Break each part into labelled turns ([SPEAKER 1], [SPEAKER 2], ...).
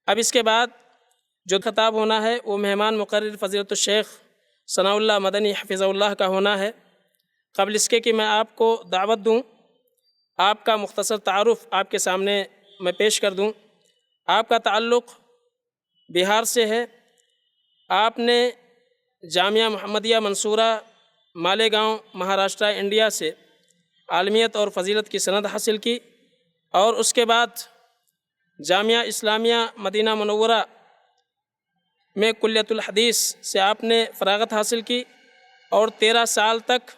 [SPEAKER 1] اب اس کے بعد جو خطاب ہونا ہے وہ مہمان مقرر فضیلت الشیخ ثناء اللہ مدنی حفظہ اللہ کا ہونا ہے۔ قبل اس کے کہ میں آپ کو دعوت دوں، آپ کا مختصر تعارف آپ کے سامنے میں پیش کر دوں۔ آپ کا تعلق بہار سے ہے۔ آپ نے جامعہ محمدیہ منصورہ مالیگاؤں مہاراشٹرا انڈیا سے عالمیت اور فضیلت کی سند حاصل کی، اور اس کے بعد جامعہ اسلامیہ مدینہ منورہ میں کلیۃ الحدیث سے آپ نے فراغت حاصل کی، اور 13 سال تک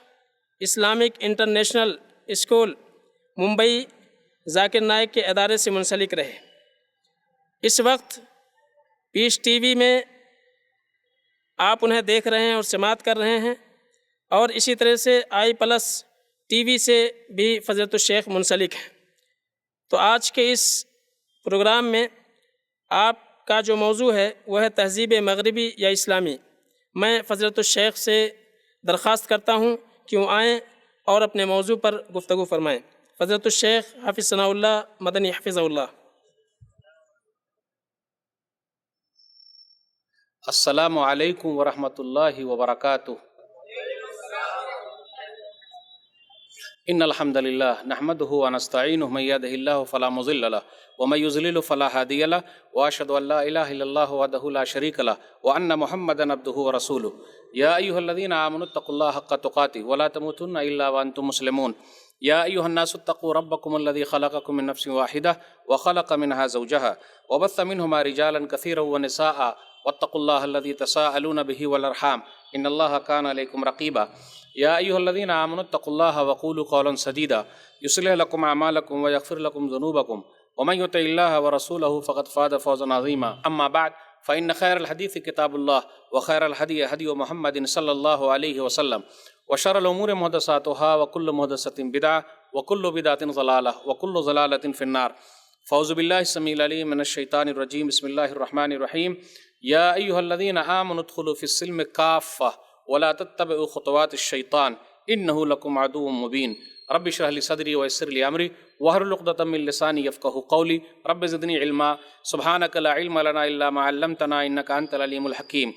[SPEAKER 1] Islamic international school Mumbai Zakir Naik کے ادارے سے منسلک رہے۔ اس وقت پیس ٹی وی میں آپ انہیں دیکھ رہے ہیں اور سماعت کر رہے ہیں، اور اسی طرح سے آئی پلس ٹی وی سے بھی فضیلت الشیخ منسلک ہیں۔ تو آج کے اس پروگرام میں آپ کا جو موضوع ہے وہ ہے تہذیب مغربی یا اسلامی۔ میں فضیلت الشیخ سے درخواست کرتا ہوں کہ وہ آئیں اور اپنے موضوع پر گفتگو فرمائیں۔ فضیلت الشیخ حافظ ثناء اللہ مدنی حفظہ اللہ۔
[SPEAKER 2] السلام علیکم ورحمۃ اللہ وبرکاتہ۔ ان الحمد للہ نحمدہ ونستعینہ من یہدہ اللہ فلا مضل لہ ومن یضلل فلا ہادی لہ واشہد ان لا الہ الا اللہ وحدہ لا شریک لہ وان محمدا عبدہ ورسولہ یا ایھا الذین آمنوا اتقوا اللہ حق تقاتہ ولا تموتن الا وانتم مسلمون یا ایھا الناس اتقوا ربکم الذی خلقکم من نفس واحدہ وخلق منها زوجہا وبث منہما رجالا کثیرا ونساء واتقوا اللہ الذی تساءلون به والارحام ان اللہ کان علیکم رقیبا یا ایھا الذین آمنوا اتقوا اللہ وقولوا قولا سدیدا یصلح لکم اعمالکم ویغفر لکم ذنوبکم ومن یطع اللہ ورسولہ فقد فاز فوزا عظیما اما بعد فإن خیر الحدیث کتاب اللہ وخیر الہدی ہدی محمد صلی اللہ علیہ وسلم وشر الامور محدثاتها وکل محدثۃ بدعہ وکل بدعۃ ضلالہ وکل ضلالۃ فی النار۔ فاعوذ باللہ السمیع العلیم من الشیطان الرجیم بسم اللہ الرحمن الرحیم یا ایھا الذین آمنوا ادخلوا فی السلم کافۃ ولا تتبعوا خطوات الشیطان انہ لکم عدو مبین۔ رب اشرح لی صدری ویسر لی امری واحلل عقدۃ من لسانی یفقہوا قولی رب زدنی علما سبحانک لا علم لنا الا ما علمتنا انک انت العلیم الحکیم۔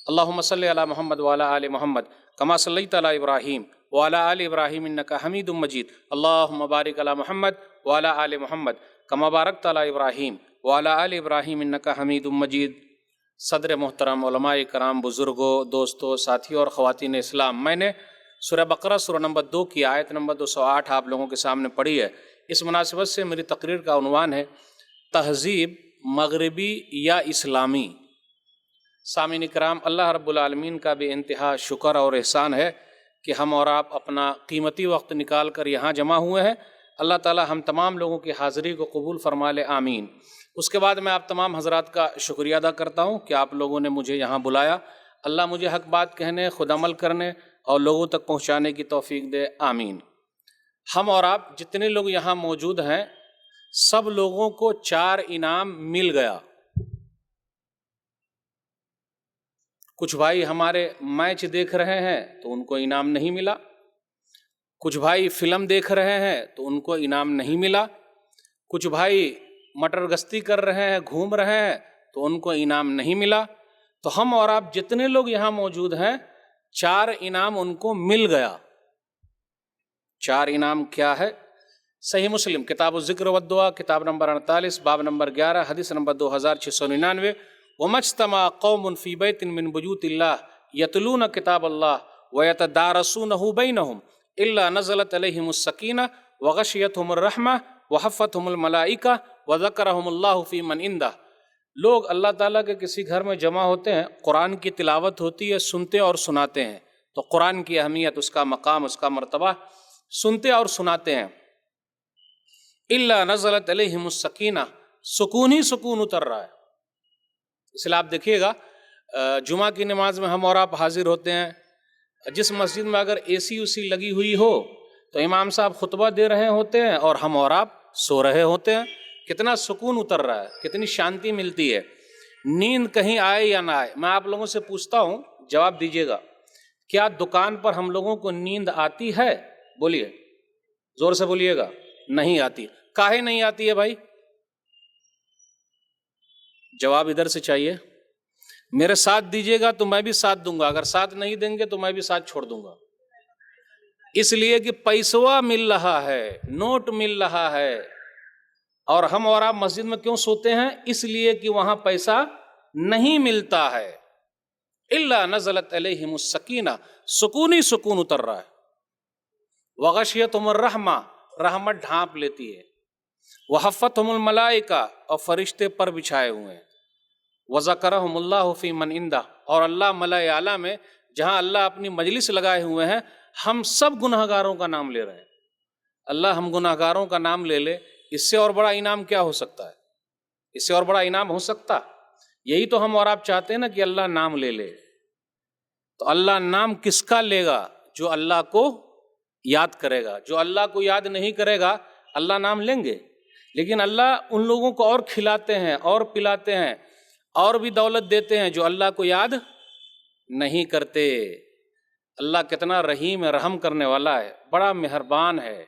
[SPEAKER 2] اللہم صلی علی محمد وعلی آل محمد کما صلیت علی ابراہیم وعلی آل ابراہیم انک حمید مجید۔ اللہم بارک علی محمد وعلی آل محمد کما بارکت علی ابراہیم وعلی آل ابراہیم انک حمید مجید۔ صدر محترم، علماء کرام، بزرگوں، دوستوں، ساتھیوں اور خواتین اسلام، میں نے سورہ بقرہ سورہ نمبر 2 کی آیت نمبر 208 آپ لوگوں کے سامنے پڑھی ہے۔ اس مناسبت سے میری تقریر کا عنوان ہے تہذیب مغربی یا اسلامی۔ سامعین کرام، اللہ رب العالمین کا بے انتہا شکر اور احسان ہے کہ ہم اور آپ اپنا قیمتی وقت نکال کر یہاں جمع ہوئے ہیں۔ اللہ تعالی ہم تمام لوگوں کی حاضری کو قبول فرما لے، آمین۔ اس کے بعد میں آپ تمام حضرات کا شکریہ ادا کرتا ہوں کہ آپ لوگوں نے مجھے یہاں بلایا۔ اللہ مجھے حق بات کہنے، خود عمل کرنے اور لوگوں تک پہنچانے کی توفیق دے، آمین۔ ہم اور آپ جتنے لوگ یہاں موجود ہیں سب لوگوں کو 4 انعام مل گیا۔ کچھ بھائی ہمارے میچ دیکھ رہے ہیں تو ان کو انعام نہیں ملا، کچھ بھائی فلم دیکھ رہے ہیں تو ان کو انعام نہیں ملا، کچھ بھائی مٹر گشتی کر رہے ہیں، گھوم رہے ہیں تو ان کو انعام نہیں ملا۔ تو ہم اور آپ جتنے لوگ یہاں موجود ہیں 4 انعام ان کو مل گیا۔ 4 انعام کیا ہے؟ صحیح مسلم کتاب الذکر والدعا کتاب نمبر 48 باب نمبر 11 حدیث نمبر 2699 وَمَجْتَمَعَ قَوْمٌ فِي بَيْتٍ مِّن بُيُوتِ اللَّهِ يَتْلُونَ كِتَابَ اللَّهِ وَيَتَدَارَسُونَهُ بَيْنَهُمْ إِلَّا نَزَلَتْ عَلَيْهِمُ السَّكِينَةُ وَغَشِيَتْهُمُ الرَّحْمَةُ وَحَفَّتْهُمُ الْمَلَائِكَةُ وَذَكَرَهُمُ اللَّهُ فِي مَنْ عِندَهُ۔ لوگ اللہ تعالیٰ کے کسی گھر میں جمع ہوتے ہیں، قرآن کی تلاوت ہوتی ہے، سنتے اور سناتے ہیں، تو قرآن کی اہمیت، اس کا مقام، اس کا مرتبہ سنتے اور سناتے ہیں۔ إِلَّا نَزَلَتْ عَلَيْهِمُ السَّكِينَةُ، سکون ہی سکون اتر رہا ہے۔ اس لیے آپ دیکھیے گا جمعہ کی نماز میں ہم اور آپ حاضر ہوتے ہیں، جس مسجد میں اگر اے سی لگی ہوئی ہو تو امام صاحب خطبہ دے رہے ہوتے ہیں اور ہم اور آپ سو رہے ہوتے ہیں۔ کتنا سکون اتر رہا ہے، کتنی شانتی ملتی ہے۔ نیند کہیں آئے یا نہ آئے، میں آپ لوگوں سے پوچھتا ہوں، جواب دیجیے گا، کیا دکان پر ہم لوگوں کو نیند آتی ہے؟ بولیے، زور سے بولیے گا۔ نہیں آتی۔ کاہے نہیں آتی ہے بھائی؟ جواب ادھر سے چاہیے. میرے ساتھ دیجیے گا تو میں بھی ساتھ دوں گا, اگر ساتھ نہیں دیں گے تو میں بھی ساتھ چھوڑ دوں گا. اس لیے کہ پیسوا مل رہا ہے, نوٹ مل رہا ہے, اور ہم اور آپ مسجد میں کیوں سوتے ہیں؟ اس لیے کہ وہاں پیسہ نہیں ملتا ہے. الا نزلت علیہم السکینہ, سکون ہی سکون اتر رہا ہے. وغشیتہم الرحمہ, رحمت ڈھانپ لیتی ہے. وحفتہم الملائکہ, اور فرشتے پر بچھائے ہوئے ہیں. وذکرہم اللہ فی من عندہ, اور اللہ ملائے اعلیٰ میں جہاں اللہ اپنی مجلس لگائے ہوئے ہیں, ہم سب گناہگاروں کا نام لے رہے ہیں. اللہ ہم گناہگاروں کا نام لے لے, اس سے اور بڑا انعام کیا ہو سکتا ہے؟ اس سے اور بڑا انعام ہو سکتا؟ یہی تو ہم اور آپ چاہتے ہیں نا کہ اللہ نام لے لے. تو اللہ نام کس کا لے گا؟ جو اللہ کو یاد کرے گا. جو اللہ کو یاد نہیں کرے گا اللہ نام لیں گے؟ لیکن اللہ ان لوگوں کو اور کھلاتے ہیں اور پلاتے ہیں اور بھی دولت دیتے ہیں جو اللہ کو یاد نہیں کرتے. اللہ کتنا رحیم ہے, رحم کرنے والا ہے, بڑا مہربان ہے,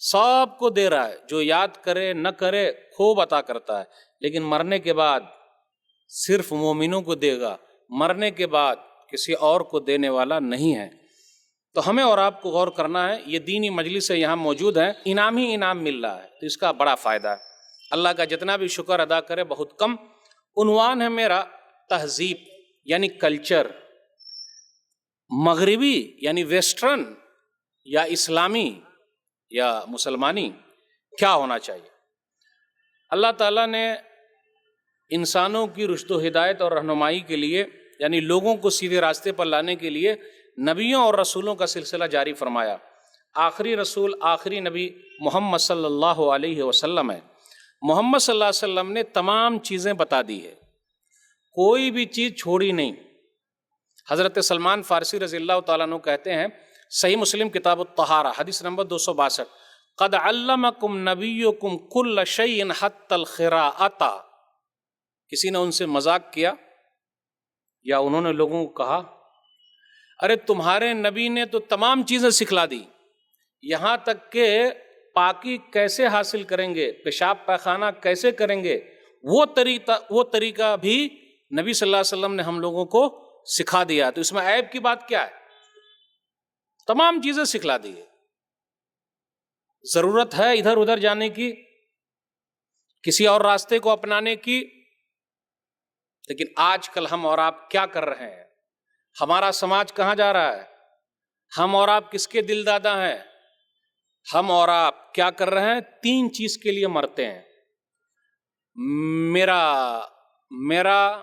[SPEAKER 2] سب کو دے رہا ہے. جو یاد کرے نہ کرے خوب عطا کرتا ہے, لیکن مرنے کے بعد صرف مومنوں کو دے گا, مرنے کے بعد کسی اور کو دینے والا نہیں ہے. تو ہمیں اور آپ کو غور کرنا ہے. یہ دینی مجلس یہاں موجود ہیں, انعام ہی انعام مل رہا ہے, تو اس کا بڑا فائدہ ہے. اللہ کا جتنا بھی شکر ادا کرے بہت کم. عنوان ہے میرا تہذیب یعنی کلچر. مغربی یعنی ویسٹرن یا اسلامی یا مسلمانی کیا ہونا چاہیے؟ اللہ تعالیٰ نے انسانوں کی رشد و ہدایت اور رہنمائی کے لیے, یعنی لوگوں کو سیدھے راستے پر لانے کے لیے نبیوں اور رسولوں کا سلسلہ جاری فرمایا. آخری رسول, آخری نبی محمد صلی اللہ علیہ وسلم ہے. محمد صلی اللہ علیہ وسلم نے تمام چیزیں بتا دی ہے, کوئی بھی چیز چھوڑی نہیں. حضرت سلمان فارسی رضی اللہ تعالیٰ عنہ کہتے ہیں, صحیح مسلم کتاب الطہارہ حدیث نمبر 262, قد علمکم نبیکم کل شیء حتی الخراءۃ. کسی نے ان سے مذاق کیا یا انہوں نے لوگوں کو کہا, ارے تمہارے نبی نے تو تمام چیزیں سکھلا دی, یہاں تک کہ پاکی کیسے حاصل کریں گے, پیشاب پیخانہ کیسے کریں گے, وہ طریقہ بھی نبی صلی اللہ علیہ وسلم نے ہم لوگوں کو سکھا دیا. تو اس میں عیب کی بات کیا ہے؟ تمام چیزیں سکھلا دی ہے. ضرورت ہے ادھر ادھر جانے کی, کسی اور راستے کو اپنانے کی, لیکن آج کل ہم اور آپ کیا کر رہے ہیں؟ ہمارا سماج کہاں جا رہا ہے؟ ہم اور آپ کس کے دل دادا ہیں؟ ہم اور آپ کیا کر رہے ہیں؟ 3 چیز کے لیے مرتے ہیں. میرا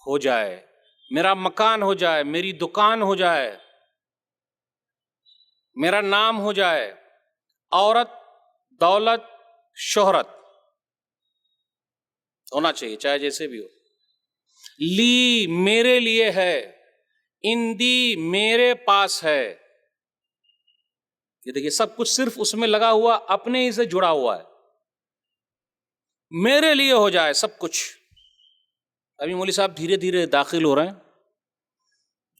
[SPEAKER 2] ہو جائے, میرا مکان ہو جائے, میری دکان ہو جائے, میرا نام ہو جائے, عورت, دولت, شہرت ہونا چاہیے چاہے جیسے بھی ہو. لی میرے لیے ہے, اندی میرے پاس ہے. یہ دیکھیے سب کچھ صرف اس میں لگا ہوا, اپنے ہی سے جڑا ہوا ہے. میرے لیے ہو جائے سب کچھ. ابھی مولوی صاحب دھیرے دھیرے داخل ہو رہے ہیں.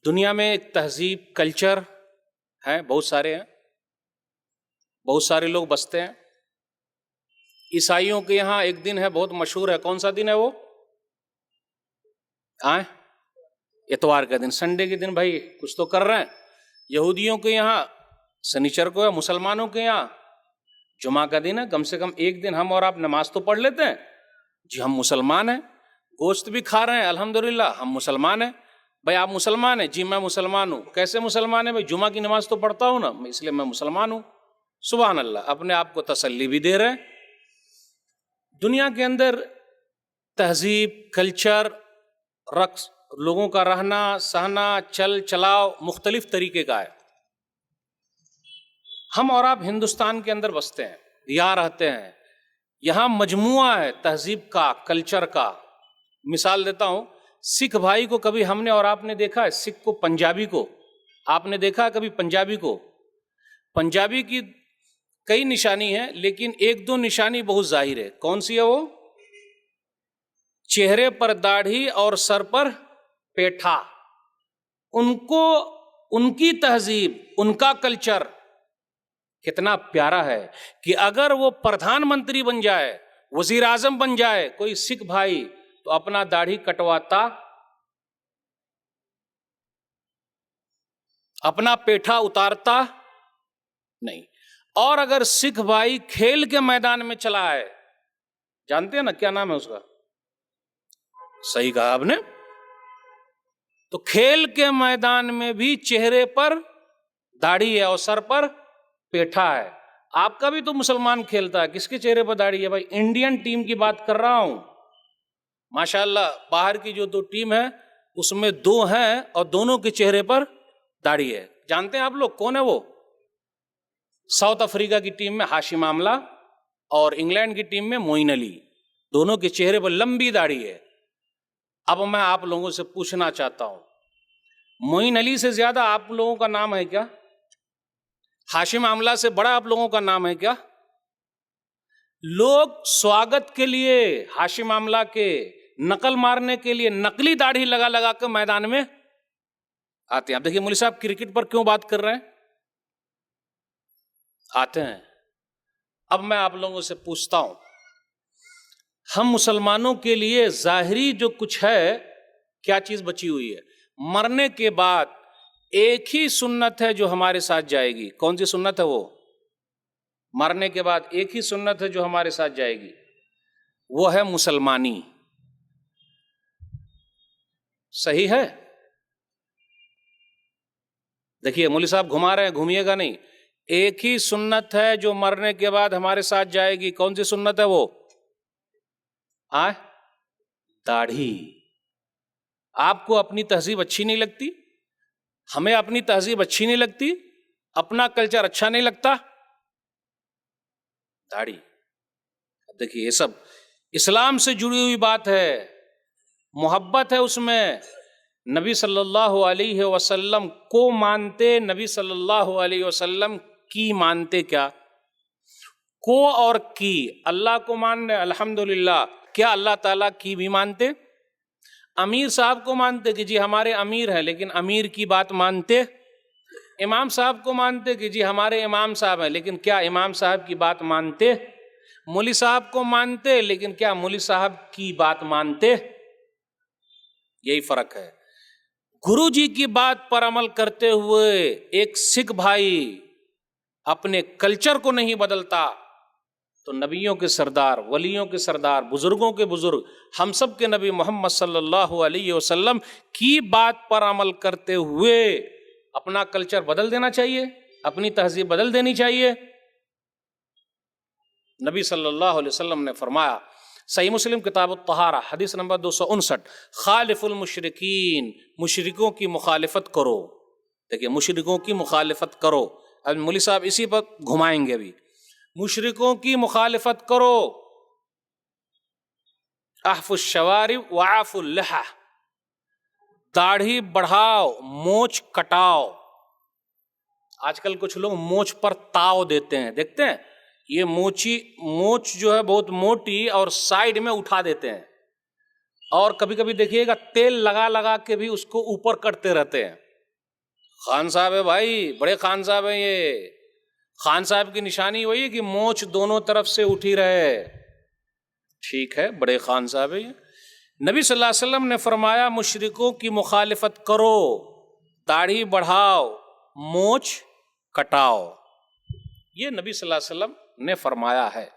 [SPEAKER 2] دنیا میں ایک تہذیب کلچر ہے, بہت سارے ہیں, بہت سارے لوگ بستے ہیں. عیسائیوں کے یہاں ایک دن ہے بہت مشہور ہے, کون سا دن ہے وہ؟ اتوار کا دن, سنڈے کے دن بھائی کچھ تو کر رہے ہیں. یہودیوں کے یہاں سنیچر کو ہے, مسلمانوں کے یہاں جمعہ کا دن ہے. کم سے کم ایک دن ہم اور آپ نماز تو پڑھ لیتے ہیں. جی ہم مسلمان ہیں, گوشت بھی کھا رہے ہیں الحمدللہ, ہم مسلمان ہیں. بھائی آپ مسلمان ہیں؟ جی میں مسلمان ہوں. کیسے مسلمان ہیں؟ بھائی جمعہ کی نماز تو پڑھتا ہوں نا, اس لیے میں مسلمان ہوں. سبحان اللہ, اپنے آپ کو تسلی بھی دے رہے ہیں. دنیا کے اندر تہذیب, کلچر, رقص, لوگوں کا رہنا سہنا, چل چلاؤ مختلف طریقے کا ہے. ہم اور آپ ہندوستان کے اندر بستے ہیں, یہاں رہتے ہیں. یہاں مجموعہ ہے تہذیب کا, کلچر کا. مثال دیتا ہوں, سکھ بھائی کو کبھی ہم نے اور آپ نے دیکھا ہے؟ سکھ کو, پنجابی کو آپ نے دیکھا ہے کبھی؟ پنجابی کو, پنجابی کی کئی نشانی ہے, لیکن 1-2 نشانی بہت ظاہر ہے. کون سی ہے وہ؟ چہرے پر داڑھی اور سر پر پیٹھا. ان کو, ان کی تہذیب, ان کا کلچر کتنا پیارا ہے کہ اگر وہ پردھان منتری بن جائے, وزیر اعظم بن جائے, کوئی سکھ بھائی تو اپنا داڑھی کٹواتا، اپنا پیٹھا اتارتا نہیں۔ اور اگر سکھ بھائی کھیل کے میدان میں چلا ہے، جانتے ہیں نا کیا نام ہے اس کا؟ صحیح کہا آپ نے، تو کھیل کے میدان میں بھی چہرے پر داڑھی ہے اور سر پر پیٹھا ہے۔ آپ کا بھی تو مسلمان کھیلتا ہے، کس کے چہرے پر داڑھی ہے بھائی؟ انڈین ٹیم کی بات کر رہا ہوں، ماشاءاللہ باہر کی جو 2 ٹیم ہے اس میں 2 ہیں اور دونوں کے چہرے پر داڑھی ہے۔ جانتے ہیں آپ لوگ کون ہے وہ؟ ساؤتھ افریقہ کی ٹیم میں ہاشم آملہ اور انگلینڈ کی ٹیم میں معین علی، دونوں کے چہرے پر لمبی داڑھی ہے۔ اب میں آپ لوگوں سے پوچھنا چاہتا ہوں، معین علی سے زیادہ آپ لوگوں کا نام ہے کیا؟ ہاشم آملہ سے بڑا آپ لوگوں کا نام ہے کیا؟ لوگ سواگت کے لیے ہاشم آملہ کے نقل مارنے کے لیے نقلی داڑھی لگا لگا کے میدان میں آتے ہیں۔ اب دیکھیے مولوی صاحب کرکٹ پر کیوں بات کر رہے ہیں؟ آتے ہیں۔ اب میں آپ لوگوں سے پوچھتا ہوں، ہم مسلمانوں کے لیے ظاہری جو کچھ ہے، کیا چیز بچی ہوئی ہے؟ مرنے کے بعد ایک ہی سنت ہے جو ہمارے ساتھ جائے گی۔ کون سی سنت ہے وہ؟ مرنے کے بعد ایک ہی سنت ہے جو ہمارے ساتھ جائے گی، وہ ہے مسلمانی۔ صحیح ہے؟ دیکھیے مولوی صاحب گھما رہے ہیں، گھومیے گا نہیں۔ ایک ہی سنت ہے جو مرنے کے بعد ہمارے ساتھ جائے گی۔ کون سی سنت ہے وہ؟ داڑھی۔ آپ کو اپنی تہذیب اچھی نہیں لگتی؟ ہمیں اپنی تہذیب اچھی نہیں لگتی؟ اپنا کلچر اچھا نہیں لگتا؟ داڑھی۔ دیکھیے یہ سب اسلام سے جڑی ہوئی بات ہے، محبت ہے اس میں۔ نبی صلی اللہ علیہ وسلم کو مانتے، نبی صلی اللہ علیہ وسلم کی مانتے۔ کیا کو اور کی؟ اللہ کو مان رہے الحمدللہ، کیا اللہ تعالیٰ کی بھی مانتے؟ امیر صاحب کو مانتے کہ جی ہمارے امیر ہیں، لیکن امیر کی بات مانتے؟ امام صاحب کو مانتے کہ جی ہمارے امام صاحب ہیں، لیکن کیا امام صاحب کی بات مانتے؟ مولوی صاحب کو مانتے، لیکن کیا مولوی صاحب کی بات مانتے؟ یہی فرق ہے۔ گرو جی کی بات پر عمل کرتے ہوئے ایک سکھ بھائی اپنے کلچر کو نہیں بدلتا، تو نبیوں کے سردار، ولیوں کے سردار، بزرگوں کے بزرگ، ہم سب کے نبی محمد صلی اللہ علیہ وسلم کی بات پر عمل کرتے ہوئے اپنا کلچر بدل دینا چاہیے، اپنی تہذیب بدل دینی چاہیے۔ نبی صلی اللہ علیہ وسلم نے فرمایا، صحیح مسلم کتاب الطہارہ حدیث نمبر 259، خالف المشرکین، مشرکوں کی مخالفت کرو۔ دیکھیے مشرکوں کی مخالفت کرو، اب مولوی صاحب اسی پر گھمائیں گے ابھی۔ مشرکوں کی مخالفت کرو، احفوا الشوارب وعافوا اللحى، داڑھی بڑھاؤ، مونچھ کٹاؤ۔ آج کل کچھ لوگ مونچھ پر تاؤ دیتے ہیں، دیکھتے ہیں یہ مونچھ جو ہے بہت موٹی اور سائیڈ میں اٹھا دیتے ہیں، اور کبھی کبھی دیکھیے گا تیل لگا لگا کے بھی اس کو اوپر کرتے رہتے ہیں۔ خان صاحب ہے بھائی، بڑے خان صاحب ہیں یہ۔ خان صاحب کی نشانی وہی ہے کہ مونچھ دونوں طرف سے اٹھی رہے۔ ٹھیک ہے، بڑے خان صاحب ہے یہ۔ نبی صلی اللہ علیہ وسلم نے فرمایا مشرکوں کی مخالفت کرو، داڑھی بڑھاؤ، مونچھ کٹاؤ، یہ نبی صلی اللہ علیہ وسلم نے فرمایا ہے۔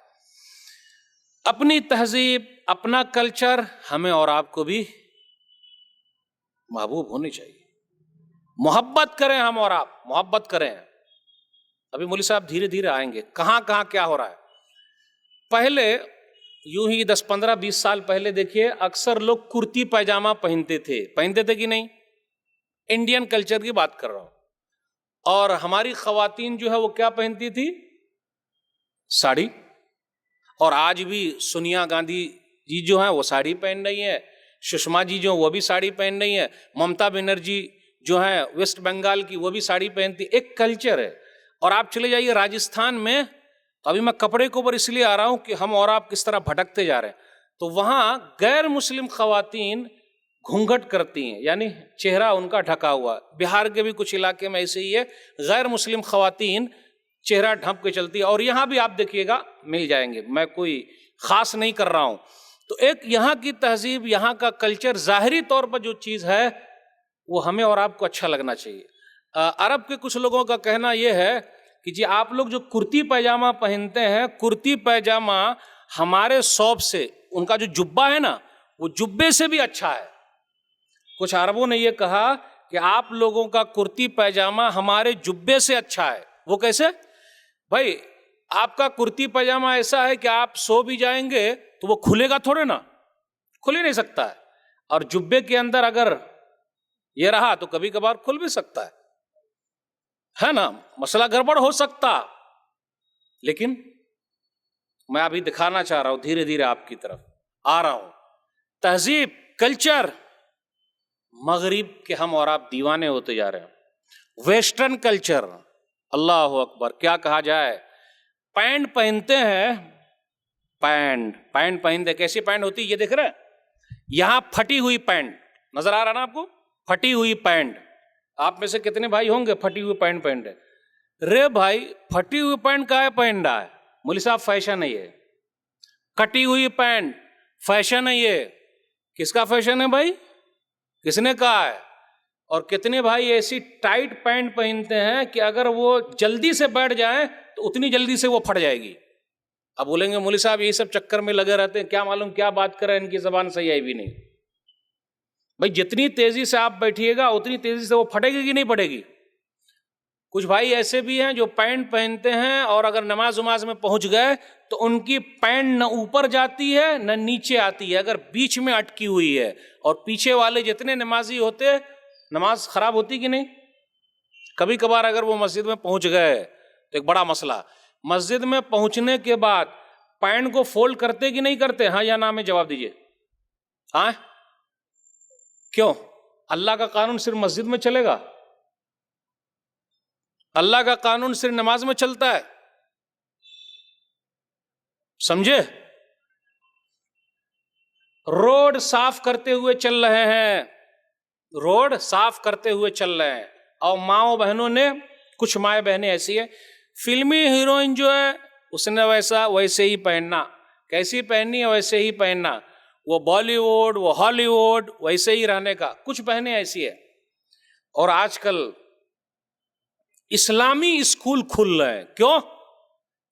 [SPEAKER 2] اپنی تہذیب، اپنا کلچر ہمیں اور آپ کو بھی محبوب ہونی چاہیے۔ محبت کریں ہم اور آپ، محبت کریں۔ ابھی مولوی صاحب دھیرے دھیرے آئیں گے کہاں کہاں کیا ہو رہا ہے۔ پہلے یوں ہی 10 15 20 سال پہلے دیکھیے اکثر لوگ کرتی پائجامہ پہنتے تھے کہ نہیں؟ انڈین کلچر کی بات کر رہا ہوں۔ اور ہماری خواتین جو ہے وہ کیا پہنتی تھی؟ ساڑی۔ اور آج بھی سونیا گاندھی جی جو ہیں وہ ساڑی پہن رہی ہیں، سشما جی جو وہ بھی ساڑی پہن رہی ہیں، ممتا بنرجی جو ہیں ویسٹ بنگال کی وہ بھی ساڑی پہنتی۔ ایک کلچر ہے۔ اور آپ چلے جائیے راجستھان میں، ابھی میں کپڑے کے اوپر اس لیے آ رہا ہوں کہ ہم اور آپ کس طرح بھٹکتے جا رہے ہیں، تو وہاں غیر مسلم خواتین گھونگھٹ کرتی ہیں، یعنی چہرہ ان کا ڈھکا ہوا۔ بہار کے بھی کچھ علاقے میں ایسے ہی ہے، غیر مسلم خواتین چہرہ ڈھانپ کے چلتی ہے، اور یہاں بھی آپ دیکھیے گا مل جائیں گے، میں کوئی خاص نہیں کر رہا ہوں۔ تو ایک یہاں کی تہذیب، یہاں کا کلچر، ظاہری طور پر جو چیز ہے وہ ہمیں اور آپ کو اچھا لگنا چاہیے۔ عرب کے کچھ لوگوں کا کہنا یہ ہے کہ جی آپ لوگ جو کرتی پیجامہ پہنتے ہیں، کرتی پیجامہ ہمارے ثوب سے، ان کا جو جبہ ہے نا وہ جبے سے بھی اچھا ہے۔ کچھ عربوں نے یہ کہا کہ آپ لوگوں کا کرتی پیجامہ ہمارے جبے سے اچھا ہے۔ وہ کیسے؟ بھائی آپ کا کرتی پیجامہ ایسا ہے کہ آپ سو بھی جائیں گے تو وہ کھلے گا تھوڑے نا، کھل ہی نہیں سکتا ہے، اور جبے کے اندر اگر یہ رہا تو کبھی کبھار کھل بھی سکتا ہے نا، مسئلہ گڑبڑ ہو سکتا۔ لیکن میں ابھی دکھانا چاہ رہا ہوں، دھیرے دھیرے آپ کی طرف آ رہا ہوں، تہذیب، کلچر، مغرب کے ہم اور آپ دیوانے ہوتے جا رہے ہیں۔ ویسٹرن کلچر، اللہ اکبر، کیا کہا جائے، پینٹ پہنتے ہیں، پینٹ پہنتے، کیسی پینٹ ہوتی ہے یہ دیکھ رہے ہیں، یہاں پھٹی ہوئی پینٹ نظر آ رہا نا آپ کو، پھٹی ہوئی پینٹ۔ آپ میں سے کتنے بھائی ہوں گے پھٹی ہوئی پینٹ پہنتے؟ رے بھائی پھٹی ہوئی پینٹ کا ہے پہن رہا ہے مولوی صاحب، فیشن ہے یہ، کٹی ہوئی پینٹ فیشن ہے یہ۔ کس کا فیشن ہے بھائی؟ کس نے کہا ہے؟ اور کتنے بھائی ایسی ٹائٹ پینٹ پہنتے ہیں کہ اگر وہ جلدی سے بیٹھ جائیں تو اتنی جلدی سے وہ پھٹ جائے گی۔ اب بولیں گے مولوی صاحب یہی سب چکر میں لگے رہتے ہیں، کیا معلوم کیا بات کریں، ان کی زبان صحیح آئی بھی نہیں۔ بھائی جتنی تیزی سے آپ بیٹھیے گا اتنی تیزی سے وہ پھٹے گی کہ نہیں پھٹے گی؟ کچھ بھائی ایسے بھی ہیں جو پینٹ پہنتے ہیں اور اگر نماز میں پہنچ گئے تو ان کی پینٹ نہ اوپر جاتی ہے نہ نیچے آتی ہے، اگر بیچ میں اٹکی ہوئی ہے، اور پیچھے والے جتنے نمازی ہوتے نماز خراب ہوتی کہ نہیں؟ کبھی کبھار اگر وہ مسجد میں پہنچ گئے تو ایک بڑا مسئلہ، مسجد میں پہنچنے کے بعد پینٹ کو فولڈ کرتے کہ نہیں کرتے؟ ہاں یا نہ میں جواب دیجئے۔ ہاں کیوں؟ اللہ کا قانون صرف مسجد میں چلے گا؟ اللہ کا قانون صرف نماز میں چلتا ہے، سمجھے؟ روڈ صاف کرتے ہوئے چل رہے ہیں، روڈ صاف کرتے ہوئے چل رہے ہیں، اور ماؤں بہنوں نے، کچھ مائیں بہنیں ایسی ہیں، فلمی ہیروئن جو ہے اس نے ویسے ہی پہننا، کیسی پہننی ہے ویسے ہی پہننا، وہ بالی ووڈ وہ ہالی ووڈ ویسے ہی رہنے کا، کچھ بہنیں ایسی ہیں۔ اور آج کل اسلامی اسکول کھل رہے ہیں، کیوں؟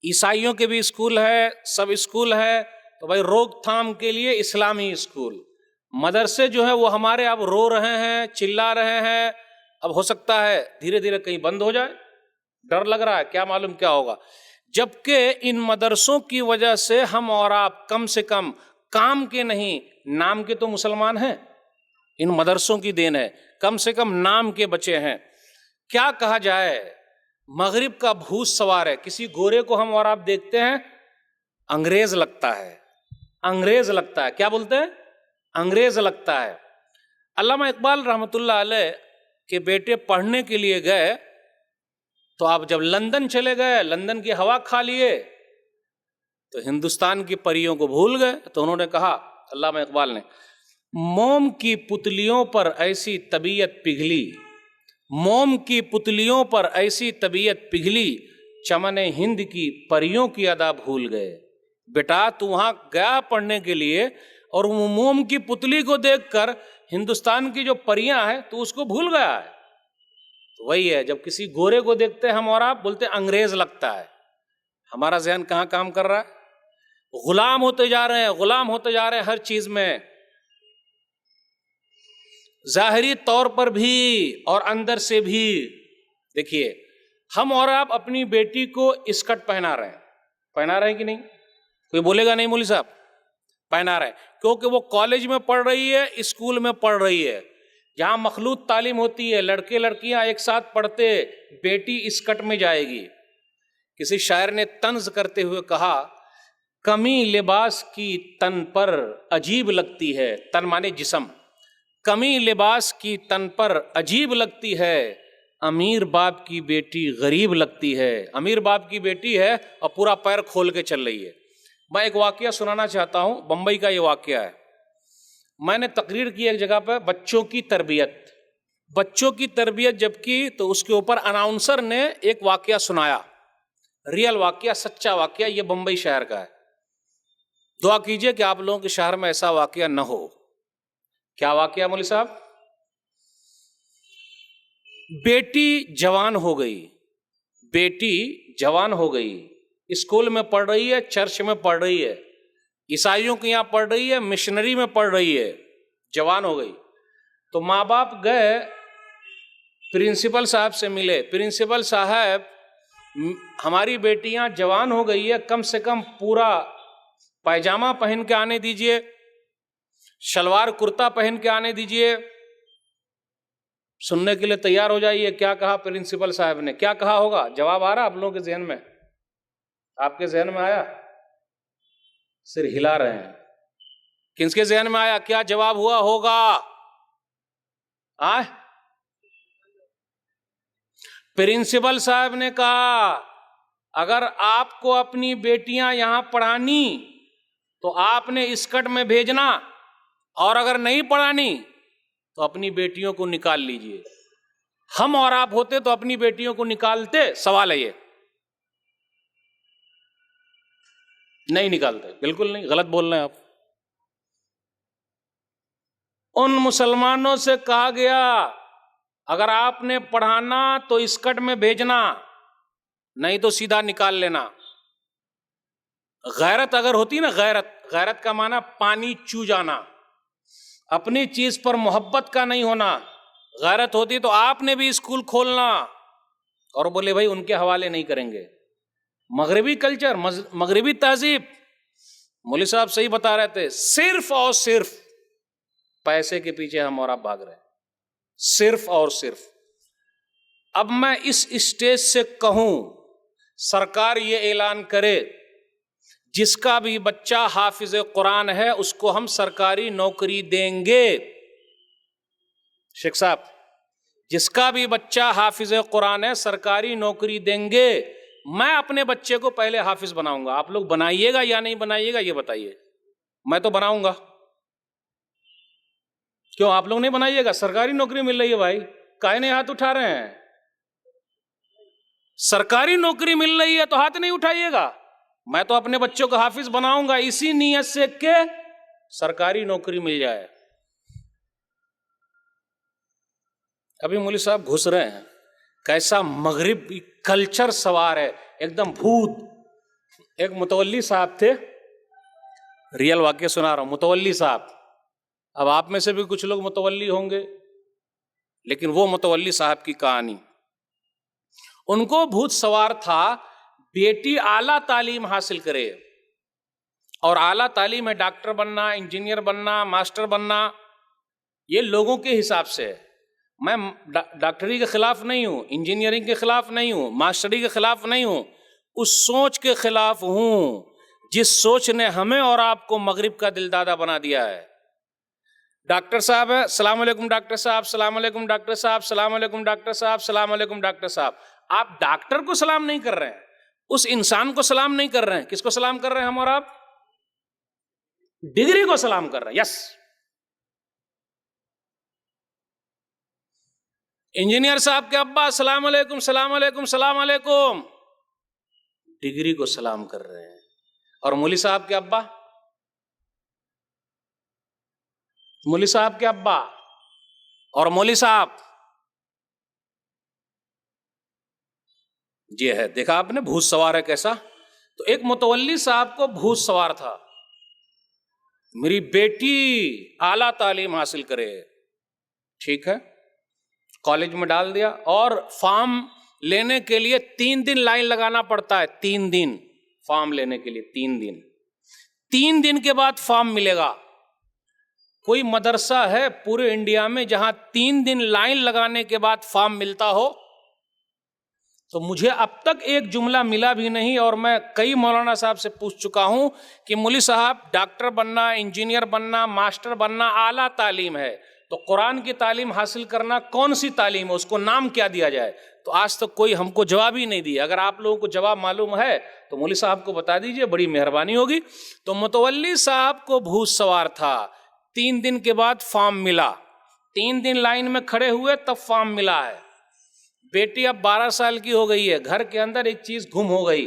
[SPEAKER 2] عیسائیوں کے بھی اسکول ہے، سب اسکول ہے، تو بھائی روک تھام کے لیے اسلامی اسکول، مدرسے جو ہیں وہ ہمارے اب رو رہے ہیں، چلا رہے ہیں، اب ہو سکتا ہے دھیرے دھیرے کہیں بند ہو جائے، ڈر لگ رہا ہے، کیا معلوم کیا ہوگا۔ جبکہ ان مدرسوں کی وجہ سے ہم اور آپ کم سے کم کام کے نہیں، نام کے تو مسلمان ہیں، ان مدرسوں کی دین ہے، کم سے کم نام کے بچے ہیں۔ کیا کہا جائے، مغرب کا بھوت سوار ہے، کسی گورے کو ہم اور آپ دیکھتے ہیں انگریز لگتا ہے، انگریز لگتا ہے، کیا بولتے ہیں؟ انگریز لگتا ہے۔ علامہ اقبال رحمۃ اللہ علیہ کے بیٹے پڑھنے کے لیے گئے تو آپ جب لندن چلے گئے، لندن کی ہوا کھا لیے تو ہندوستان کی پریوں کو بھول گئے، تو انہوں نے کہا، علامہ اقبال نے، موم کی پتلیوں پر ایسی طبیعت پگھلی، موم کی پتلیوں پر ایسی طبیعت پگھلی، چمن ہند کی پریوں کی ادا بھول گئے۔ بیٹا تو وہاں گیا پڑھنے کے لیے اور موم کی پتلی کو دیکھ کر ہندوستان کی جو پریاں ہیں تو اس کو بھول گیا ہے۔ تو وہی ہے، جب کسی گورے کو دیکھتے ہم اور آپ بولتے انگریز لگتا ہے، ہمارا ذہن کہاں کام کر رہا ہے؟ غلام ہوتے جا رہے ہیں، غلام ہوتے جا رہے ہیں ہر چیز میں، ظاہری طور پر بھی اور اندر سے بھی۔ دیکھیے ہم اور آپ اپنی بیٹی کو اسکرٹ پہنا رہے ہیں کہ نہیں؟ کوئی بولے گا نہیں مولوی صاحب؟ پہنا رہے ہیں، کیونکہ وہ کالج میں پڑھ رہی ہے، اسکول میں پڑھ رہی ہے، جہاں مخلوط تعلیم ہوتی ہے، لڑکے لڑکیاں ایک ساتھ پڑھتے، بیٹی اسکرٹ میں جائے گی۔ کسی شاعر نے طنز کرتے ہوئے کہا، کمی لباس کی تن پر عجیب لگتی ہے، تن مانے جسم، کمی لباس کی تن پر عجیب لگتی ہے، امیر باپ کی بیٹی غریب لگتی ہے۔ امیر باپ کی بیٹی ہے اور پورا پیر کھول کے چل رہی ہے۔ میں ایک واقعہ سنانا چاہتا ہوں، بمبئی کا یہ واقعہ ہے۔ میں نے تقریر کی ایک جگہ پہ بچوں کی تربیت جب کی تو اس کے اوپر اناؤنسر نے ایک واقعہ سنایا، ریئل واقعہ، سچا واقعہ، یہ بمبئی شہر کا ہے۔ دعا کیجئے کہ آپ لوگوں کے شہر میں ایسا واقعہ نہ ہو۔ کیا واقعہ مولوی صاحب؟ بیٹی جوان ہو گئی، بیٹی جوان ہو گئی، اسکول میں پڑھ رہی ہے، چرچ میں پڑھ رہی ہے، عیسائیوں کے یہاں پڑھ رہی ہے، مشنری میں پڑھ رہی ہے، جوان ہو گئی۔ تو ماں باپ گئے پرنسپل صاحب سے ملے، پرنسپل صاحب ہماری بیٹیاں جوان ہو گئی ہے، کم سے کم پورا پائجامہ پہن کے آنے دیجئے، شلوار کرتا پہن کے آنے دیجئے۔ سننے کے لیے تیار ہو جائیے کیا کہا پرنسپل صاحب نے، کیا کہا ہوگا؟ جواب آ رہا آپ لوگوں کے ذہن میں؟ آپ کے ذہن میں آیا؟ سر ہلا رہے ہیں۔ کس کے ذہن میں آیا؟ کیا جواب ہوا ہوگا؟ پرنسپل صاحب نے کہا اگر آپ کو اپنی بیٹیاں یہاں پڑھانی تو آپ نے اسکرٹ میں بھیجنا، اور اگر نہیں پڑھانی تو اپنی بیٹیوں کو نکال لیجئے۔ ہم اور آپ ہوتے تو اپنی بیٹیوں کو نکالتے؟ سوال ہے یہ، نہیں نکالتے، بالکل نہیں، غلط بول رہے ہیں آپ۔ ان مسلمانوں سے کہا گیا اگر آپ نے پڑھانا تو اسکرٹ میں بھیجنا، نہیں تو سیدھا نکال لینا۔ غیرت اگر ہوتی نا، غیرت کا معنی پانی چو جانا، اپنی چیز پر محبت کا نہیں ہونا، غیرت ہوتی تو آپ نے بھی اسکول کھولنا۔ اور بولے بھائی ان کے حوالے نہیں کریں گے، مغربی کلچر، مغربی تہذیب۔ مولوی صاحب صحیح بتا رہے تھے، صرف اور صرف پیسے کے پیچھے ہم اور آپ بھاگ رہے ہیں، صرف اور صرف۔ اب میں اس اسٹیج سے کہوں، سرکار یہ اعلان کرے جس کا بھی بچہ حافظ قرآن ہے اس کو ہم سرکاری نوکری دیں گے۔ شیخ صاحب، جس کا بھی بچہ حافظ قرآن ہے سرکاری نوکری دیں گے۔ میں اپنے بچے کو پہلے حافظ بناؤں گا، آپ لوگ بنائیے گا یا نہیں بنائیے گا یہ بتائیے؟ میں تو بناؤں گا۔ کیوں آپ لوگ نہیں بنائیے گا؟ سرکاری نوکری مل رہی ہے بھائی، کاہے نہیں ہاتھ اٹھا رہے ہیں؟ سرکاری نوکری مل رہی ہے تو ہاتھ نہیں اٹھائیے گا۔ میں تو اپنے بچوں کو حافظ بناؤں گا اسی نیت سے کہ سرکاری نوکری مل جائے۔ ابھی مولوی صاحب گھس رہے ہیں، کیسا مغربی کلچر سوار ہے، ایک دم بھوت۔ ایک متولی صاحب تھے، ریئل واقعہ سنا رہا ہوں، متولی صاحب۔ اب آپ میں سے بھی کچھ لوگ متولی ہوں گے، لیکن وہ متولی صاحب کی کہانی، ان کو بھوت سوار تھا بیٹی اعلیٰ تعلیم حاصل کرے، اور اعلیٰ تعلیم ہے ڈاکٹر بننا، انجینئر بننا، ماسٹر بننا، یہ لوگوں کے حساب سے ہے۔ میں ڈاکٹری کے خلاف نہیں ہوں، انجینئرنگ کے خلاف نہیں ہوں، ماسٹری کے خلاف نہیں ہوں، اس سوچ کے خلاف ہوں جس سوچ نے ہمیں اور آپ کو مغرب کا دل دادا بنا دیا ہے۔ ڈاکٹر صاحب ہے، السلام علیکم ڈاکٹر صاحب، السلام علیکم ڈاکٹر صاحب، السلام علیکم ڈاکٹر صاحب، السلام علیکم ڈاکٹر صاحب۔ آپ ڈاکٹر کو سلام نہیں کر رہے ہیں، اس انسان کو سلام نہیں کر رہے ہیں، کس کو سلام کر رہے ہیں ہم اور آپ؟ ڈگری کو سلام کر رہے ہیں۔ یس، انجینئر صاحب کے ابا السلام علیکم، السلام علیکم، السلام علیکم، ڈگری کو سلام کر رہے ہیں۔ اور مولوی صاحب کے ابا، مولوی صاحب کے ابا اور مولوی صاحب، یہ ہے، دیکھا آپ نے بھوت سوار ہے کیسا؟ تو ایک متولی صاحب کو بھوت سوار تھا، میری بیٹی اعلیٰ تعلیم حاصل کرے، ٹھیک ہے، کالج میں ڈال دیا، اور فارم لینے کے لیے 3 دن لائن لگانا پڑتا ہے، 3 دن فارم لینے کے لیے، 3 دن کے بعد فارم ملے گا۔ کوئی مدرسہ ہے پورے انڈیا میں جہاں 3 دن لائن لگانے کے بعد فارم ملتا ہو؟ تو مجھے اب تک ایک جملہ ملا بھی نہیں، اور میں کئی مولانا صاحب سے پوچھ چکا ہوں کہ مولوی صاحب ڈاکٹر بننا، انجینئر بننا، ماسٹر بننا اعلیٰ تعلیم ہے، تو قرآن کی تعلیم حاصل کرنا کون سی تعلیم ہے، اس کو نام کیا دیا جائے؟ تو آج تک کوئی ہم کو جواب ہی نہیں دیا۔ اگر آپ لوگوں کو جواب معلوم ہے تو مولوی صاحب کو بتا دیجئے، بڑی مہربانی ہوگی۔ تو متولی صاحب کو بھوت سوار تھا، 3 دن کے بعد فارم ملا، 3 دن لائن میں کھڑے ہوئے تب فارم ملا ہے۔ بیٹی اب 12 سال کی ہو گئی ہے، گھر کے اندر ایک چیز گم ہو گئی،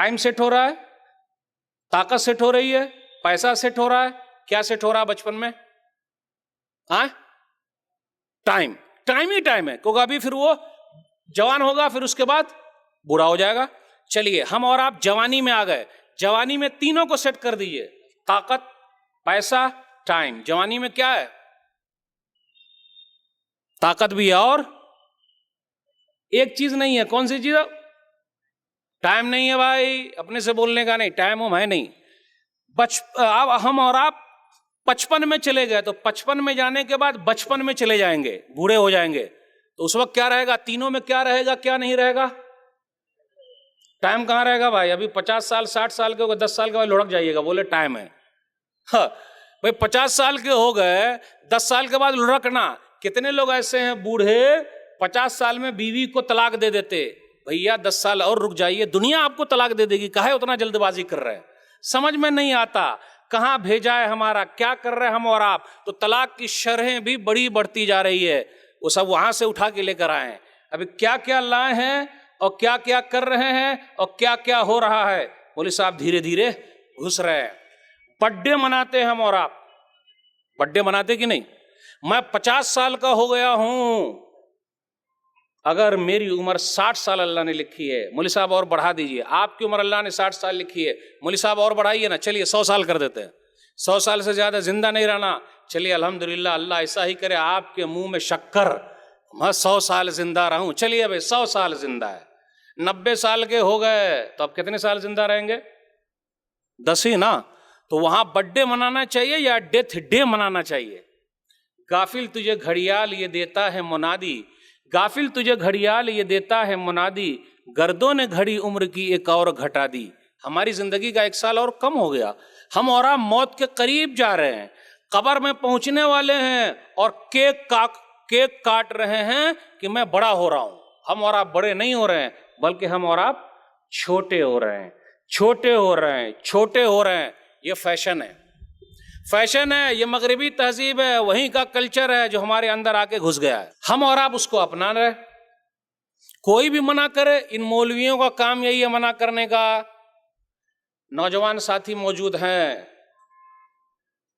[SPEAKER 2] ٹائم سیٹ ہو رہا ہے, طاقت سیٹ ہو رہی ہے, پیسہ سیٹ ہو رہا ہے, کیا سیٹ ہو رہا ہے بچپن میں؟ ٹائم, ٹائم ہی ٹائم ہے, کیونکہ ابھی پھر وہ جوان ہوگا, پھر اس کے بعد بوڑھا ہو جائے گا. چلیے ہم اور آپ جوانی میں آ گئے, جوانی میں تینوں کو سیٹ کر دیجئے, طاقت, پیسہ, ٹائم. جوانی میں کیا ہے؟ طاقت بھی ہے اور ایک چیز نہیں ہے. کون سی چیز ہے؟ ٹائم نہیں ہے بھائی, اپنے سے بولنے کا نہیں, ٹائم ہے نہیں. اب ہم اور آپ 55 میں چلے گئے, تو 55 میں جانے کے بعد بچپن میں چلے جائیں گے, بوڑھے ہو جائیں گے, تو اس وقت کیا رہے گا؟ تینوں میں کیا رہے گا, کیا نہیں رہے گا؟ ٹائم کہاں رہے گا بھائی؟ ابھی 50 سال 60 سال کے ہو گئے, 10 سال کے بعد لڑک جائیے گا, بولے ٹائم ہے. بھائی 50 سال کے ہو گئے, 10 سال کے بعد لڑکنا. کتنے لوگ ایسے ہیں بوڑھے 50 سال میں بیوی کو طلاق دے دیتے, بھیا 10 سال اور رک جائیے, دنیا آپ کو طلاق دے دے گی, کہے اتنا جلد بازی کر رہے ہیں؟ سمجھ میں نہیں آتا کہاں بھیجا ہے ہمارا, کیا کر رہے ہیں ہم اور آپ. تو طلاق کی شرحیں بھی بڑی بڑھتی جا رہی ہے, وہ سب وہاں سے اٹھا کے لے کر آئے ہیں. ابھی کیا کیا لائے ہیں اور کیا کیا کر رہے ہیں اور کیا کیا ہو رہا ہے, مولوی صاحب دھیرے دھیرے گھس رہے ہیں. برتھ ڈے مناتے ہیں ہم اور آپ, برتھ ڈے مناتے کہ نہیں؟ میں 50 سال کا ہو گیا ہوں, اگر میری عمر 60 سال اللہ نے لکھی ہے, مولوی صاحب اور بڑھا دیجئے. آپ کی عمر اللہ نے 60 سال لکھی ہے, مولوی صاحب اور بڑھائیے نا, چلیے 100 سال کر دیتے ہیں. 100 سال سے زیادہ زندہ نہیں رہنا, چلیے الحمدللہ, اللہ ایسا ہی کرے آپ کے منہ میں شکر, میں 100 سال زندہ رہوں. چلیے بھائی 100 سال زندہ ہے. 90 سال کے ہو گئے تو اب کتنے سال زندہ رہیں گے؟ 10 ہی نا. تو وہاں برتھ ڈے منانا چاہیے یا ڈیتھ ڈے منانا چاہیے؟ غافل تجھے گھڑیال یہ دیتا ہے منادی, غافل تجھے گھڑیال یہ دیتا ہے منادی, گردوں نے گھڑی عمر کی ایک اور گھٹا دی. ہماری زندگی کا 1 سال اور کم ہو گیا, ہم اور آپ موت کے قریب جا رہے ہیں, قبر میں پہنچنے والے ہیں اور کیک کاٹ رہے ہیں کہ میں بڑا ہو رہا ہوں. ہم اور آپ بڑے نہیں ہو رہے ہیں, بلکہ ہم اور آپ چھوٹے ہو رہے ہیں, چھوٹے ہو رہے ہیں, چھوٹے ہو رہے ہیں. یہ فیشن ہے, فیشن ہے, یہ مغربی تہذیب ہے, وہیں کا کلچر ہے جو ہمارے اندر آ کے گھس گیا ہے. ہم اور آپ اس کو اپنا رہے. کوئی بھی منع کرے, ان مولویوں کا کام یہی ہے منع کرنے کا. نوجوان ساتھی موجود ہیں,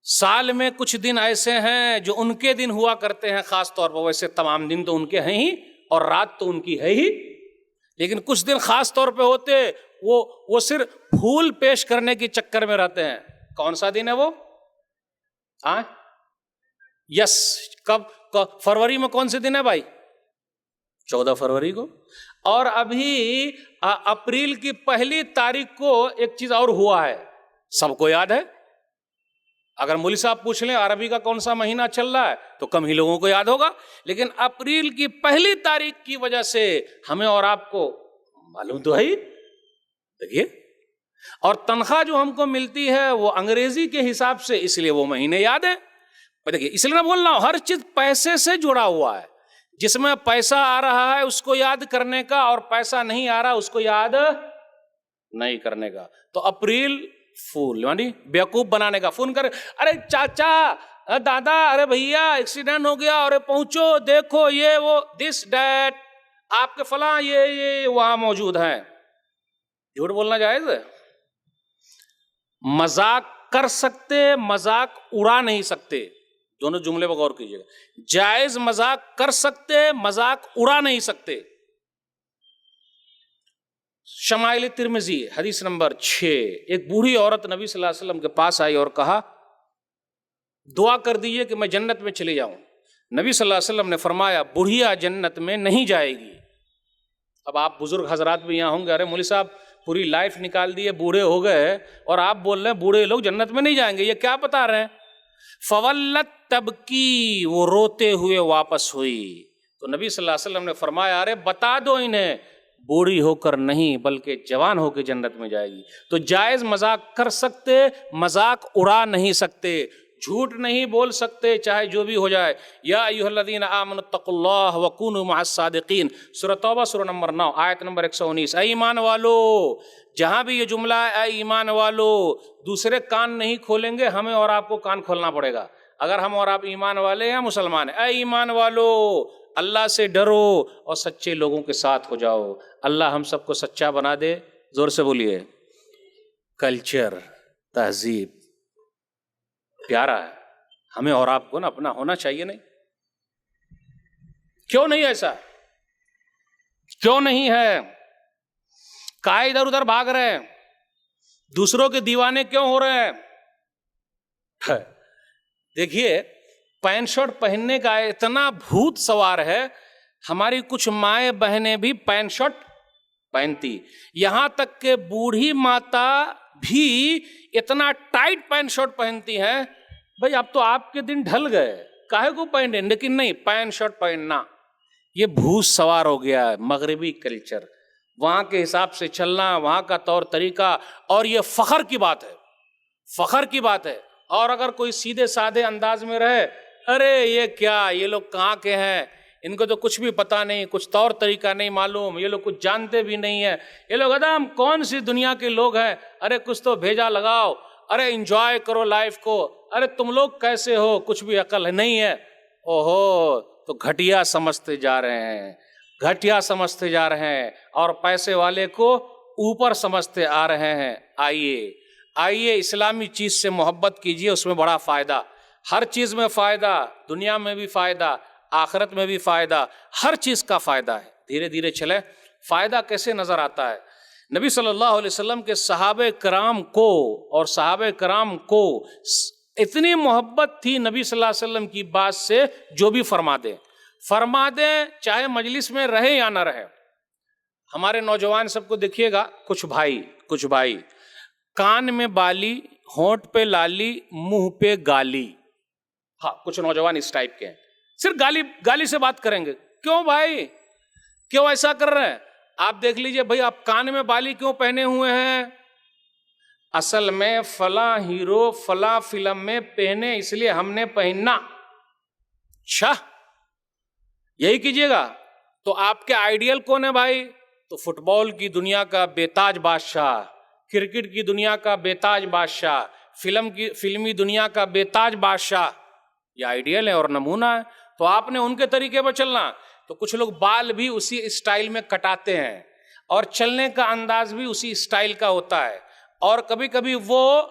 [SPEAKER 2] سال میں کچھ دن ایسے ہیں جو ان کے دن ہوا کرتے ہیں خاص طور پر, ویسے تمام دن تو ان کے ہیں ہی اور رات تو ان کی ہے ہی, لیکن کچھ دن خاص طور پہ ہوتے, وہ صرف پھول پیش کرنے کے چکر میں رہتے ہیں. کون سا دن ہے وہ؟ یس, کب فروری میں کون سے دن ہے بھائی؟ 14 فروری کو. اور ابھی اپریل کی 1 تاریخ کو ایک چیز اور ہوا ہے, سب کو یاد ہے. اگر مولوی صاحب پوچھ لیں عربی کا کون سا مہینہ چل رہا ہے تو کم ہی لوگوں کو یاد ہوگا, لیکن اپریل کی 1 تاریخ کی وجہ سے ہمیں اور آپ کو معلوم تو ہے ہی. دیکھیے, اور تنخواہ جو ہم کو ملتی ہے وہ انگریزی کے حساب سے, اس لیے وہ مہینے یاد ہیں. دیکھیے اس لیے میں بول رہا ہوں, ہر چیز پیسے سے جڑا ہوا ہے. جس میں پیسہ آ رہا ہے اس کو یاد کرنے کا, اور پیسہ نہیں آ رہا اس کو یاد نہیں کرنے کا. تو اپریل فول یعنی بیوقوف بنانے کا. فون کر, ارے چاچا, دادا, ارے بھیا ایکسیڈنٹ ہو گیا, ارے پہنچو, دیکھو یہ وہ, دس ڈیٹ, آپ کے فلاں یہ وہاں موجود ہیں. جھوٹ بولنا جائز ہے؟ مذاق کر سکتے, مذاق اڑا نہیں سکتے. دونوں جملے پر غور کیجیے گا. جائز مذاق کر سکتے, مذاق اڑا نہیں سکتے. شمائل ترمذی حدیث نمبر 6, ایک بوڑھی عورت نبی صلی اللہ علیہ وسلم کے پاس آئی اور کہا دعا کر دیجئے کہ میں جنت میں چلی جاؤں. نبی صلی اللہ علیہ وسلم نے فرمایا بوڑھیا جنت میں نہیں جائے گی. اب آپ بزرگ حضرات بھی یہاں ہوں گے, ارے مولوی صاحب پوری لائف نکال دیے, بوڑھے ہو گئے, اور آپ بول رہے ہیں بوڑھے لوگ جنت میں نہیں جائیں گے, یہ کیا بتا رہے ہیں؟ فولت تبکی, وہ روتے ہوئے واپس ہوئی. تو نبی صلی اللہ علیہ وسلم نے فرمایا ارے بتا دو انہیں, بوڑھی ہو کر نہیں بلکہ جوان ہو کے جنت میں جائے گی. تو جائز مذاق کر سکتے, مذاق اڑا نہیں سکتے, جھوٹ نہیں بول سکتے چاہے جو بھی ہو جائے. یا ایھا الذین آمنوا اتقوا اللہ وکونوا مع الصادقین, سورہ توبہ سورہ نمبر 9 آیت نمبر 119. اے ایمان والو, جہاں بھی یہ جملہ ہے اے ایمان والو, دوسرے کان نہیں کھولیں گے, ہمیں اور آپ کو کان کھولنا پڑے گا. اگر ہم اور آپ ایمان والے ہیں, مسلمان ہیں, اے ایمان والو اللہ سے ڈرو اور سچے لوگوں کے ساتھ ہو جاؤ. اللہ ہم سب کو سچا بنا دے. زور سے بولیے. کلچر، تہذیب پیارا ہے ہمیں اور آپ کو نا اپنا ہونا چاہیے. نہیں کیوں نہیں ایسا؟ کیوں نہیں ہے؟ کہاں ادھر ادھر بھاگ رہے ہیں؟ دوسروں کے دیوانے کیوں ہو رہے ہیں؟ دیکھیے پینٹ شرٹ پہننے کا اتنا بھوت سوار ہے، ہماری کچھ مائیں بہنیں بھی پینٹ شرٹ پہنتی، یہاں تک کہ بوڑھی ماتا بھی اتنا ٹائٹ پینٹ شرٹ پہنتی ہیں. بھائی اب تو آپ کے دن ڈھل گئے، کاہے کو پہنے؟ لیکن نہیں، پینٹ شرٹ پہننا یہ بھوت سوار ہو گیا ہے. مغربی کلچر، وہاں کے حساب سے چلنا، وہاں کا طور طریقہ، اور یہ فخر کی بات ہے، فخر کی بات ہے. اور اگر کوئی سیدھے سادھے انداز میں رہے، ارے یہ کیا، یہ لوگ کہاں کے ہیں، ان کو تو کچھ بھی پتا نہیں، کچھ طور طریقہ نہیں معلوم، یہ لوگ کچھ جانتے بھی نہیں ہیں، یہ لوگ ادم کون سی دنیا کے لوگ ہیں، ارے کچھ تو بھیجا لگاؤ، ارے انجوائے کرو لائف کو، ارے تم لوگ کیسے ہو، کچھ بھی عقل نہیں ہے. اوہو، تو گھٹیا سمجھتے جا رہے ہیں، گھٹیا سمجھتے جا رہے ہیں، اور پیسے والے کو اوپر سمجھتے آ رہے ہیں. آئیے اسلامی چیز سے محبت کیجیے، اس میں بڑا فائدہ، ہر چیز میں فائدہ، دنیا میں بھی فائدہ، آخرت میں بھی فائدہ، ہر چیز کا فائدہ ہے. دھیرے دھیرے چلے. فائدہ کیسے نظر آتا ہے؟ نبی صلی اللہ علیہ وسلم کے صحابہ کرام کو اتنی محبت تھی نبی صلی اللہ علیہ وسلم کی بات سے، جو بھی فرما دیں چاہے مجلس میں رہے یا نہ رہے. ہمارے نوجوان سب کو دیکھیے گا، کچھ بھائی کان میں بالی، ہونٹ پہ لالی، منہ پہ گالی. ہاں کچھ نوجوان اس ٹائپ کے ہیں، صرف گالی سے بات کریں گے. کیوں بھائی، کیوں ایسا کر رہے ہیں؟ آپ دیکھ لیجئے بھائی، آپ کان میں بالی کیوں پہنے ہوئے ہیں؟ اصل میں فلاں ہیرو فلاں فلم میں پہنے، اس لیے ہم نے پہننا. اچھا یہی کیجئے گا تو آپ کے آئیڈیل کون ہے بھائی؟ تو فٹ بال کی دنیا کا بیتاج بادشاہ، کرکٹ کی دنیا کا بیتاج بادشاہ، فلمی دنیا کا بیتاج بادشاہ، یہ آئیڈیل ہے اور نمونہ ہے. تو آپ نے ان کے طریقے پر چلنا. تو کچھ لوگ بال بھی اسی اسٹائل میں کٹاتے ہیں، اور چلنے کا انداز بھی اسی اسٹائل کا ہوتا ہے. اور کبھی کبھی وہ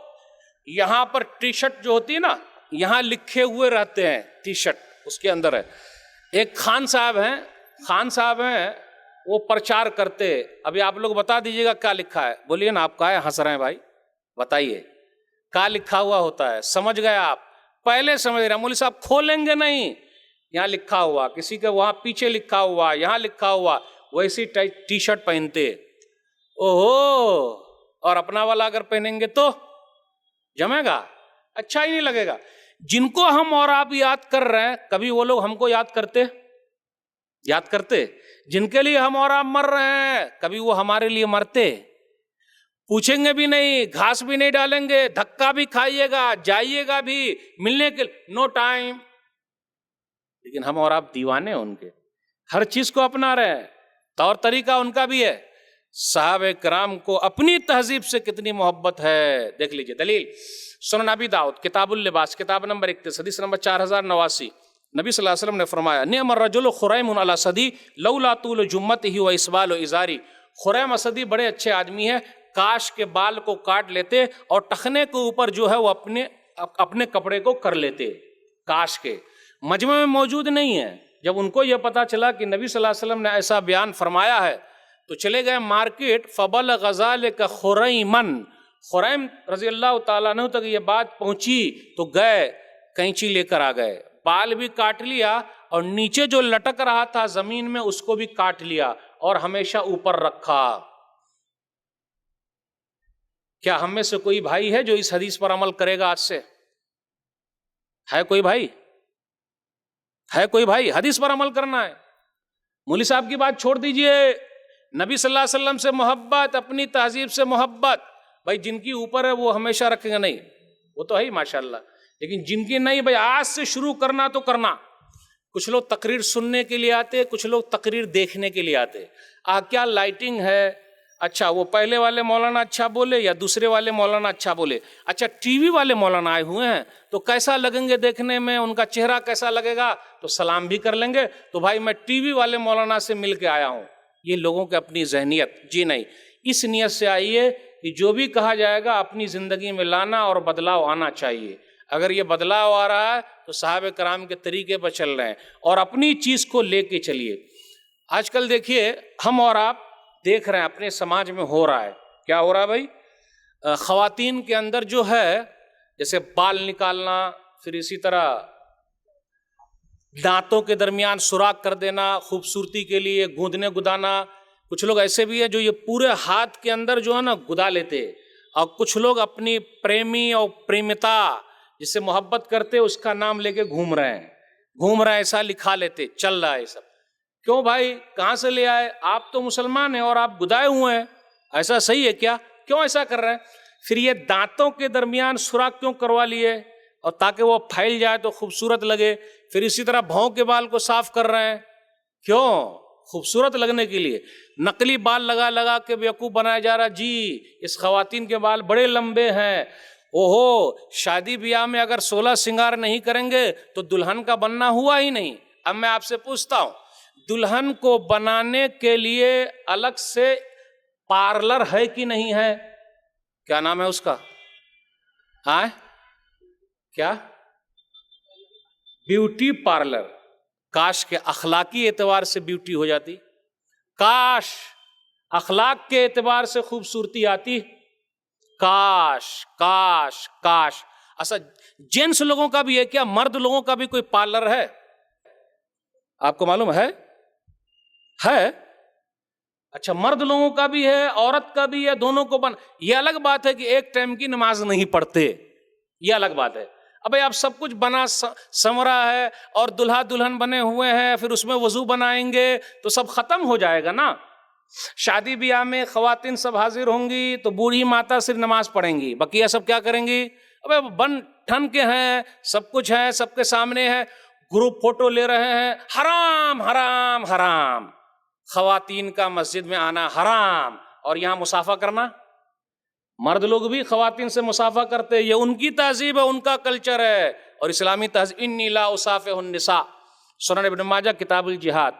[SPEAKER 2] یہاں پر ٹی شرٹ جو ہوتی ہے نا، یہاں لکھے ہوئے رہتے ہیں، ٹی شرٹ اس کے اندر ہے. ایک خان صاحب ہیں وہ پرچار کرتے. ابھی آپ لوگ بتا دیجئے گا کیا لکھا ہے. بولیے نا، آپ کہا ہے ہنس رہے ہیں بھائی، بتائیے کیا لکھا ہوا ہوتا ہے. سمجھ گئے آپ؟ پہلے سمجھ رہے. مولوی صاحب کھولیں گے نہیں، یہاں لکھا ہوا، کسی کے وہاں پیچھے لکھا ہوا، یہاں لکھا ہوا، ویسی ٹی شرٹ پہنتے. اوہو، اور اپنا والا اگر پہنیں گے تو جمے گا، اچھا ہی نہیں لگے گا. جن کو ہم اور آپ یاد کر رہے ہیں، کبھی وہ لوگ ہم کو یاد کرتے؟ جن کے لیے ہم اور آپ مر رہے ہیں، کبھی وہ ہمارے لیے مرتے؟ پوچھیں گے بھی نہیں، گھاس بھی نہیں ڈالیں گے، دھکا بھی کھائیے گا، جائیے گا بھی ملنے کے، نو ٹائم. لیکن ہم اور آپ دیوانے ان کے، ہر چیز کو اپنا رہے ہیں، طور طریقہ ان کا بھی ہے. صحابہ کرام کو اپنی تہذیب سے کتنی محبت ہے. دیکھ لیجئے دلیل، سنن ابی داؤد کتاب اللباس، کتاب نمبر 31، حدیث نمبر 4089. نبی صلی اللہ علیہ وسلم نے فرمایا، نعم الرجل خریم علی صدی لولا طول جمته واسبال ازاری. خریم اسدی بڑے اچھے آدمی ہیں، کاش کے بال کو کاٹ لیتے اور ٹخنے کے اوپر جو ہے وہ اپنے کپڑے کو کر لیتے. کاش کے. مجمع میں موجود نہیں ہے. جب ان کو یہ پتا چلا کہ نبی صلی اللہ علیہ وسلم نے ایسا بیان فرمایا ہے تو چلے گئے مارکیٹ. فبلغ ذلک خریمن، خریم رضی اللہ تعالیٰ عنہ تک یہ بات پہنچی تو گئے، کینچی لے کر آ گئے، بال بھی کاٹ لیا اور نیچے جو لٹک رہا تھا زمین میں اس کو بھی کاٹ لیا اور ہمیشہ اوپر رکھا. کیا ہم میں سے کوئی بھائی ہے جو اس حدیث پر عمل کرے گا آج سے؟ ہے کوئی بھائی؟ حدیث پر عمل کرنا ہے. مولوی صاحب کی بات چھوڑ دیجئے، نبی صلی اللہ علیہ وسلم سے محبت، اپنی تہذیب سے محبت. بھائی جن کی اوپر ہے وہ ہمیشہ رکھیں گے، نہیں وہ تو ہے ہی ماشاءاللہ، لیکن جن کی نہیں، بھائی آج سے شروع کرنا تو کرنا. کچھ لوگ تقریر سننے کے لیے آتے، کچھ لوگ تقریر دیکھنے کے لیے آتے. کیا لائٹنگ ہے، اچھا وہ پہلے والے مولانا اچھا بولے یا دوسرے والے مولانا اچھا بولے. اچھا ٹی وی والے مولانا آئے ہوئے ہیں تو کیسا لگیں گے دیکھنے میں، ان کا چہرہ کیسا لگے گا، تو سلام بھی کر لیں گے تو بھائی میں ٹی وی والے مولانا سے مل کے آیا ہوں. یہ لوگوں کی اپنی ذہنیت. جی نہیں، اس نیت سے آئیے کہ جو بھی کہا جائے گا اپنی زندگی میں لانا اور بدلاؤ آنا چاہیے. اگر یہ بدلاؤ آ رہا ہے تو صحابہ کرام کے طریقے پر چل رہے ہیں اور اپنی چیز کو لے کے چلیے. آج کل دیکھیے ہم اور آپ دیکھ رہے ہیں اپنے سماج میں ہو رہا ہے. کیا ہو رہا ہے بھائی؟ خواتین کے اندر جو ہے جیسے بال نکالنا، پھر اسی طرح دانتوں کے درمیان سوراخ کر دینا خوبصورتی کے لیے، گوندنے گدانا. کچھ لوگ ایسے بھی ہیں جو یہ پورے ہاتھ کے اندر جو ہے نا گدا لیتے، اور کچھ لوگ اپنی پریمی اور پریمتا جس سے محبت کرتے اس کا نام لے کے گھوم رہے ہیں، ایسا لکھا لیتے. چل رہا ہے یہ سب. کیوں بھائی؟ کہاں سے لے آئے؟ آپ تو مسلمان ہیں اور آپ گدائے ہوئے ہیں. ایسا صحیح ہے کیا؟ کیوں ایسا کر رہے ہیں؟ پھر یہ دانتوں کے درمیان سوراخ کیوں کروا لیے؟ اور تاکہ وہ پھیل جائے تو خوبصورت لگے. پھر اسی طرح بھاؤں کے بال کو صاف کر رہے ہیں. کیوں؟ خوبصورت لگنے کے لیے. نقلی بال لگا لگا کے بیوقوف بنایا جا رہا. جی اس خواتین کے بال بڑے لمبے ہیں. اوہو، شادی بیاہ میں اگر 16 سنگار نہیں کریں گے تو دلہن کا بننا ہوا ہی نہیں. اب میں آپ سے پوچھتا ہوں، دلہن کو بنانے کے لیے الگ سے پارلر ہے کہ نہیں ہے؟ کیا نام ہے اس کا؟ کیا؟ Beauty parlour. کاش کے اخلاقی اعتبار سے بیوٹی ہو جاتی، کاش اخلاق کے اعتبار سے خوبصورتی آتی. کاش کاش کاش. اصل جینس لوگوں کا بھی ہے کیا؟ مرد لوگوں کا بھی کوئی پارلر ہے؟ آپ کو معلوم ہے؟ اچھا، مرد لوگوں کا بھی ہے، عورت کا بھی ہے، دونوں کو یہ الگ بات ہے کہ ایک ٹائم کی نماز نہیں پڑھتے، یہ الگ بات ہے. اب آپ سب کچھ بنا سمرا ہے اور دلہا دلہن بنے ہوئے ہیں، پھر اس میں وضو بنائیں گے تو سب ختم ہو جائے گا نا. شادی بیاہ میں خواتین سب حاضر ہوں گی تو بوڑھی ماتا صرف نماز پڑھیں گی، بقیہ سب کیا کریں گی؟ ابے بن ٹھن کے ہیں، سب کچھ ہے، سب کے سامنے ہے، گروپ فوٹو لے رہے ہیں. حرام حرام حرام. خواتین کا مسجد میں آنا حرام، اور یہاں مصافحہ کرنا. مرد لوگ بھی خواتین سے مصافحہ کرتے، یہ ان کی تہذیب ہے، ان کا کلچر ہے. اور اسلامی تہذیب انی لا اصافح النساء، سنن ابن ماجہ کتاب الجہاد.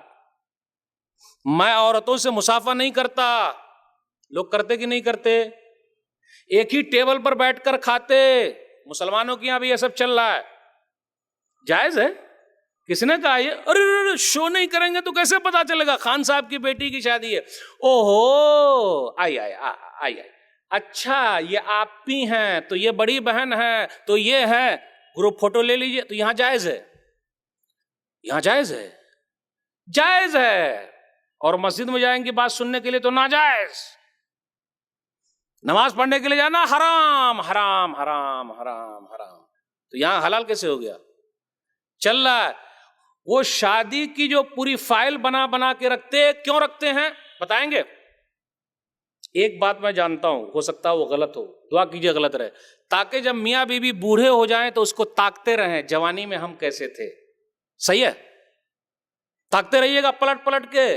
[SPEAKER 2] میں عورتوں سے مصافحہ نہیں کرتا. لوگ کرتے کہ نہیں کرتے؟ ایک ہی ٹیبل پر بیٹھ کر کھاتے. مسلمانوں کے یہاں بھی یہ سب چل رہا ہے. جائز ہے؟ کس نے کہا یہ؟ ارے شو نہیں کریں گے تو کیسے پتا چلے گا؟ خان صاحب کی بیٹی کی شادی ہے. اوہو، آئی اچھا یہ آپ بھی ہیں تو یہ بڑی بہن ہے تو یہ ہے، گروپ فوٹو لے لیجئے. تو یہاں جائز ہے؟ یہاں جائز ہے؟ جائز ہے. اور مسجد میں جائیں گے بات سننے کے لیے تو ناجائز. نماز پڑھنے کے لیے جانا حرام حرام حرام حرام حرام. تو یہاں حلال کیسے ہو گیا؟ چل رہا ہے. وہ شادی کی جو پوری فائل بنا بنا کے رکھتے، کیوں رکھتے ہیں بتائیں گے؟ ایک بات میں جانتا ہوں، ہو سکتا ہے وہ غلط ہو، دعا کیجئے غلط رہے، تاکہ جب میاں بیوی بوڑھے ہو جائیں تو اس کو تاکتے رہیں جوانی میں ہم کیسے تھے. صحیح ہے؟ تاکتے رہیے گا پلٹ پلٹ کے،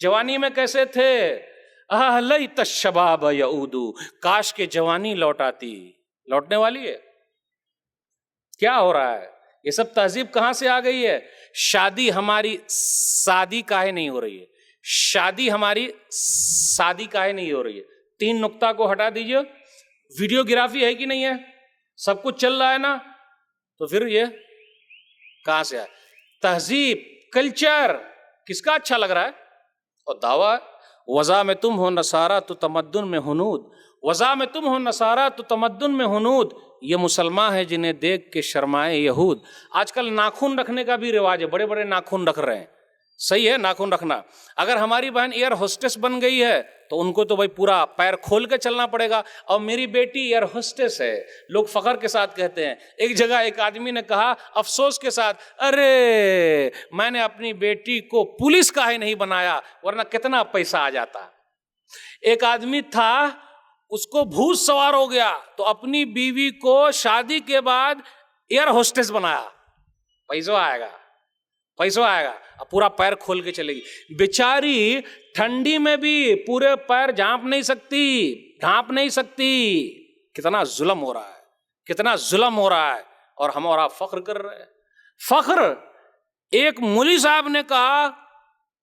[SPEAKER 2] جوانی میں کیسے تھے. لیت الشباب یعود، کاش کے جوانی لوٹ آتی. لوٹنے والی ہے؟ کیا ہو رہا ہے؟ یہ سب تہذیب کہاں سے آ گئی ہے؟ شادی ہماری سادی کاہے نہیں ہو رہی ہے؟ شادی ہماری سادی کاہے نہیں ہو رہی ہے؟ 3 نقطہ کو ہٹا دیجئے. ویڈیو گرافی ہے کہ نہیں ہے؟ سب کچھ چل رہا ہے نا. تو پھر یہ کہاں سے آئے؟ تہذیب، کلچر کس کا اچھا لگ رہا ہے؟ اور دعویٰ وضع میں تم ہو نصارہ تو تمدن میں ہنود. وضع میں تم ہو نصارہ تو تمدن میں ہنود. یہ مسلمان ہیں جنہیں دیکھ کے شرمائے یہود. آج کل ناخن رکھنے کا بھی رواج ہے، بڑے بڑے ناخن رکھ رہے ہیں. صحیح ہے ناخن رکھنا. اگر ہماری بہن ایئر ہوسٹس بن گئی ہے تو ان کو تو بھائی پورا پیر کھول کے چلنا پڑے گا. اور میری بیٹی ایئر ہوسٹس ہے، لوگ فخر کے ساتھ کہتے ہیں. ایک جگہ ایک آدمی نے کہا افسوس کے ساتھ، ارے میں نے اپنی بیٹی کو پولیس کاہے نہیں بنایا، ورنہ کتنا پیسہ آ جاتا. ایک آدمی تھا، اس کو بھوت سوار ہو گیا تو اپنی بیوی کو شادی کے بعد ایئر ہوسٹس بنایا. پیسہ آئے گا، پیسہ آئے گا. اب پورا پیر کھول کے چلے گی. بیچاری ٹھنڈی میں بھی پورے پیر ڈھانپ نہیں سکتی. کتنا ظلم ہو رہا ہے، کتنا ظلم ہو رہا ہے. اور ہم اور آپ فخر کر رہے ہیں. فخر. ایک مولوی صاحب نے کہا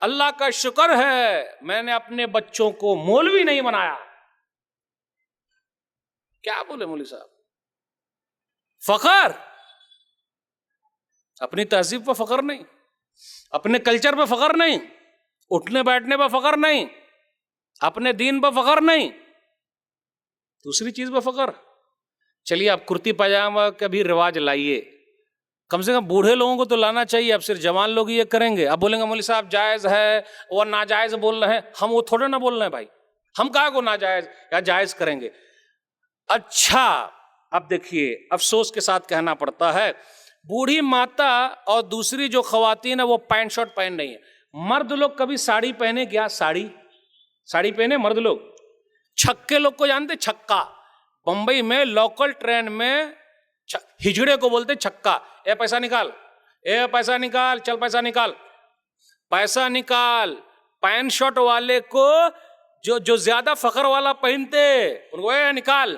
[SPEAKER 2] اللہ کا شکر ہے میں نے اپنے بچوں کو مولوی نہیں بنایا. کیا بولے مولوی صاحب؟ فخر اپنی تہذیب پہ فخر نہیں، اپنے کلچر پہ فخر نہیں، اٹھنے بیٹھنے پہ فخر نہیں، اپنے دین پہ فخر نہیں، دوسری چیز پہ فخر۔ چلیے آپ کرتی پاجامہ کا بھی رواج لائیے، کم سے کم بوڑھے لوگوں کو تو لانا چاہیے، اب صرف جوان لوگ یہ کریں گے۔ اب بولیں گے مولوی صاحب جائز ہے اور ناجائز بول رہے ہیں، ہم وہ تھوڑے نہ بول رہے ہیں بھائی، ہم کہاں کو ناجائز یا جائز کریں گے؟ اچھا اب دیکھیے افسوس کے ساتھ کہنا پڑتا ہے، بوڑھی ماتا اور دوسری جو خواتین ہیں وہ پینٹ شرٹ پہن رہی ہیں، مرد لوگ کبھی ساڑی پہنے کیا؟ ساڑی پہنے مرد لوگ؟ چھکے لوگ کو جانتے؟ چھکا بمبئی میں لوکل ٹرین میں ہجڑے کو بولتے چھکا، اے پیسہ نکال، اے پیسہ نکال، چل پیسہ نکال، پیسہ نکال۔ پینٹ شرٹ والے کو جو زیادہ فخر والا پہنتے ان کو اے نکال،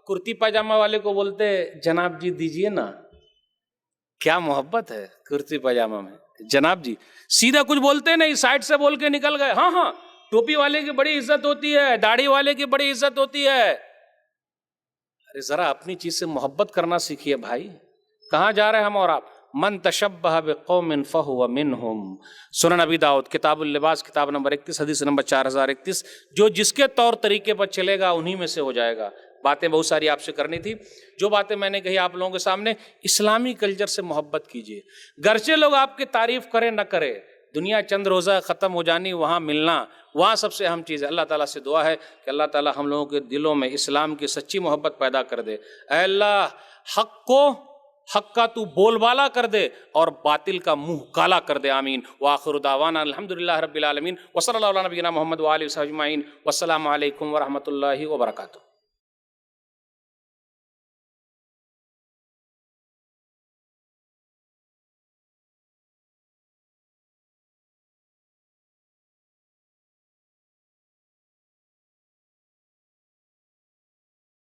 [SPEAKER 2] کرتی پاجامہ والے کو بولتے جناب جی دیجئے نا۔ کیا محبت ہے کرتی پاجامہ میں، جناب جی سیدھا کچھ بولتے نہیں، سائڈ سے بول کے نکل گئے۔ ہاں ہاں ٹوپی والے کی بڑی عزت ہوتی ہے، داڑھی والے کی بڑی عزت ہوتی ہے۔ ارے ذرا اپنی چیز سے محبت کرنا سیکھیے بھائی، کہاں جا رہے ہیں ہم اور آپ؟ من تشبہ بقوم فہو منہم، سنن ابی داؤد کتاب اللباس کتاب نمبر 31 حدیث نمبر 4031، جو جس کے طور طریقے پر چلے گا انہی میں سے ہو جائے گا۔ باتیں بہت ساری آپ سے کرنی تھی، جو باتیں میں نے کہی آپ لوگوں کے سامنے، اسلامی کلچر سے محبت کیجیے، گرچہ لوگ آپ کی تعریف کریں نہ کرے، دنیا چند روزہ ختم ہو جانی، وہاں ملنا، وہاں سب سے اہم چیز ہے۔ اللہ تعالیٰ سے دعا ہے کہ اللہ تعالیٰ ہم لوگوں کے دلوں میں اسلام کی سچی محبت پیدا کر دے۔ اے اللہ حق کا تو بول بالا کر دے اور باطل کا منہ کالا کر دے، آمین۔ وآخر دعوانا الحمدللہ رب العالمین، وصلی اللہ علی نبینا محمد وآلہ وصحبہ اجمعین، والسلام علیکم ورحمۃ اللہ وبرکاتہ۔